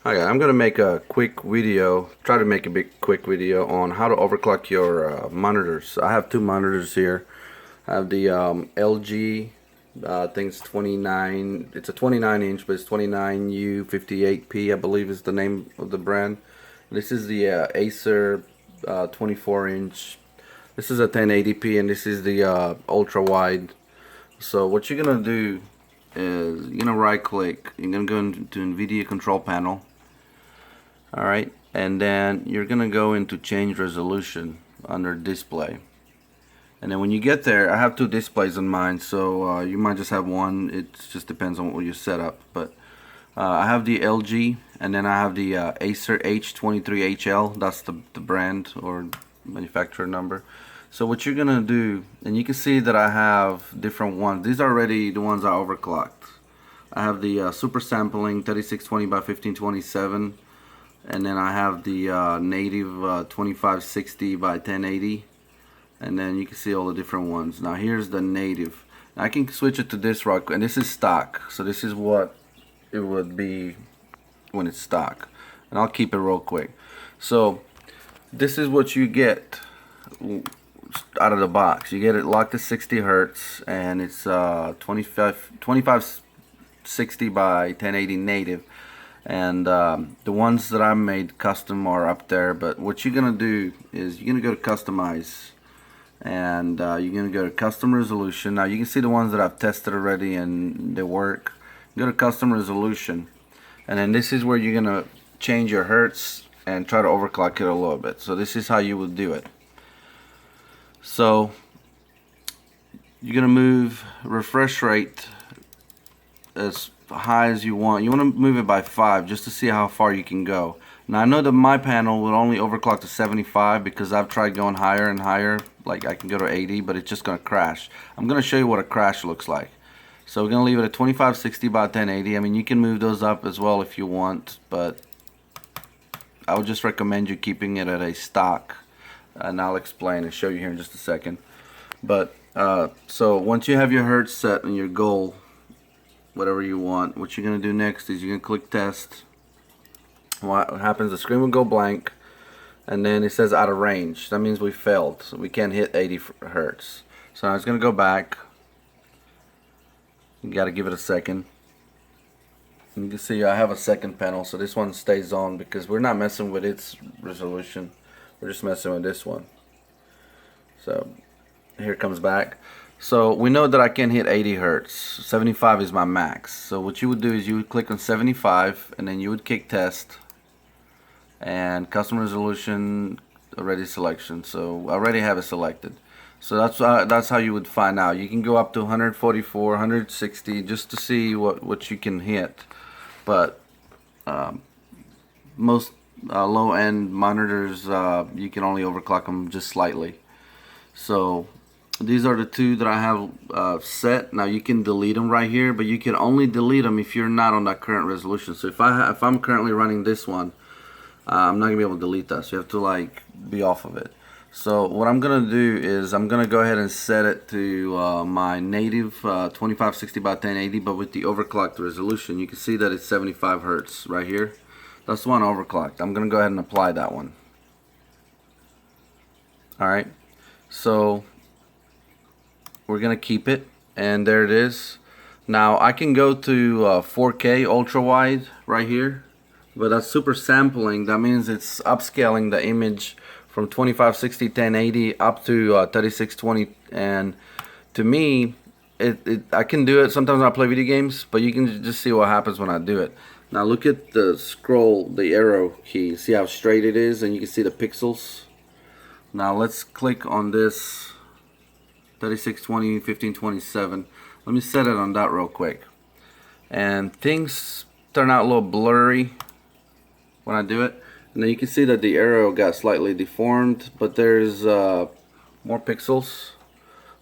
Okay, I'm gonna make a quick video, try to make a quick video on how to overclock your monitors. I have two monitors here. I have the LG, I think it's 29, it's a 29 inch, but it's 29U58P, I believe is the name of the brand. This is the Acer 24 inch. This is a 1080p, and this is the ultra wide. So what you're gonna do is you're gonna right click, you're gonna go into NVIDIA control panel. Alright, and then you're gonna go into change resolution under display, and then when you get there, I have two displays on mine, so you might just have one. It just depends on what you set up, but I have the LG, and then I have the Acer H23HL. That's the brand or manufacturer number. So what you're gonna do, and you can see that I have different ones. These are already the ones I overclocked. I have the super sampling 3620 by 1527, and then I have the native 2560 by 1080, and then you can see all the different ones. Now here's the native. Now I can switch it to this rock, and this is stock, so this is what it would be when it's stock, and I'll keep it real quick. So this is what you get out of the box. You get it locked to 60 hertz, and it's 2560 by 1080 native. And the ones that I made custom are up there, but what you're gonna do is you're gonna go to customize, and you're gonna go to custom resolution. Now you can see the ones that I've tested already and they work. Go to custom resolution, and then this is where you're gonna change your hertz and try to overclock it a little bit. So this is how you would do it. So you're gonna move refresh rate as high as you want. You want to move it by 5 just to see how far you can go. Now I know that my panel will only overclock to 75 because I've tried going higher and higher. Like I can go to 80, but it's just gonna crash. I'm gonna show you what a crash looks like. So we're gonna leave it at 2560 by 1080. I mean, you can move those up as well if you want, but I would just recommend you keeping it at a stock, and I'll explain and show you here in just a second. But so once you have your hertz set and your goal, whatever you want, what you're going to do next is you're going to click test. What happens, the screen will go blank, and then it says out of range. That means we failed, so we can't hit 80 hertz. So now it's going to go back. You got to give it a second. And you can see I have a second panel, so this one stays on because we're not messing with its resolution, we're just messing with this one. So here it comes back. So we know that I can hit 80 hertz. 75 is my max. So what you would do is you would click on 75, and then you would kick test, and custom resolution already selection. So I already have it selected. So that's how you would find out. You can go up to 144, 160 just to see what you can hit. But most low-end monitors, you can only overclock them just slightly. So these are the two that I have set. Now you can delete them right here, but you can only delete them if you're not on that current resolution. So if I'm currently running this one, I'm not gonna be able to delete that. So you have to like be off of it. So what I'm gonna do is I'm gonna go ahead and set it to my native 2560 by 1080, but with the overclocked resolution. You can see that it's 75 hertz right here. That's the one overclocked. I'm gonna go ahead and apply that one. Alright, so we're gonna keep it, and there it is. Now I can go to 4K ultra wide right here, but that's super sampling. That means it's upscaling the image from 2560 1080 up to 3620, and to me I can do it sometimes when I play video games, but you can just see what happens when I do it. Now look at the scroll, the arrow key. See how straight it is, and you can see the pixels. Now let's click on this 3620 1527. Let me set it on that real quick, and things turn out a little blurry when I do it. And then you can see that the arrow got slightly deformed, but there's more pixels.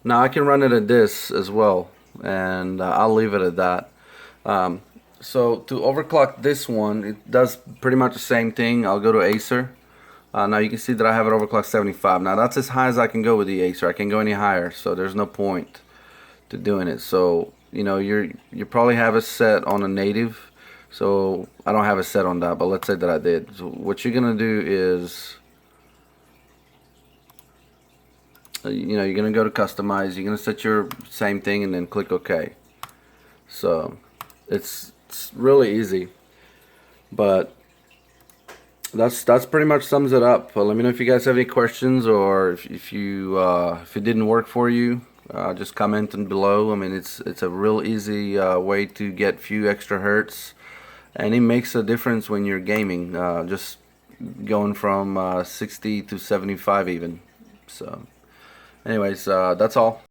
Now I can run it at this as well, and I'll leave it at that. So to overclock this one, it does pretty much the same thing. I'll go to Acer. Now you can see that I have it overclocked 75. Now that's as high as I can go with the Acer. I can't go any higher, so there's no point to doing it. So you know you probably have it set on a native. So I don't have a set on that, but let's say that I did. So what you're gonna do is, you're gonna go to customize. You're gonna set your same thing and then click OK. So it's really easy, but that's pretty much sums it up. Let me know if you guys have any questions, or if it didn't work for you. Just comment below. I mean, it's a real easy way to get few extra hertz, and it makes a difference when you're gaming. Just going from 60 to 75 even. So, anyways, that's all.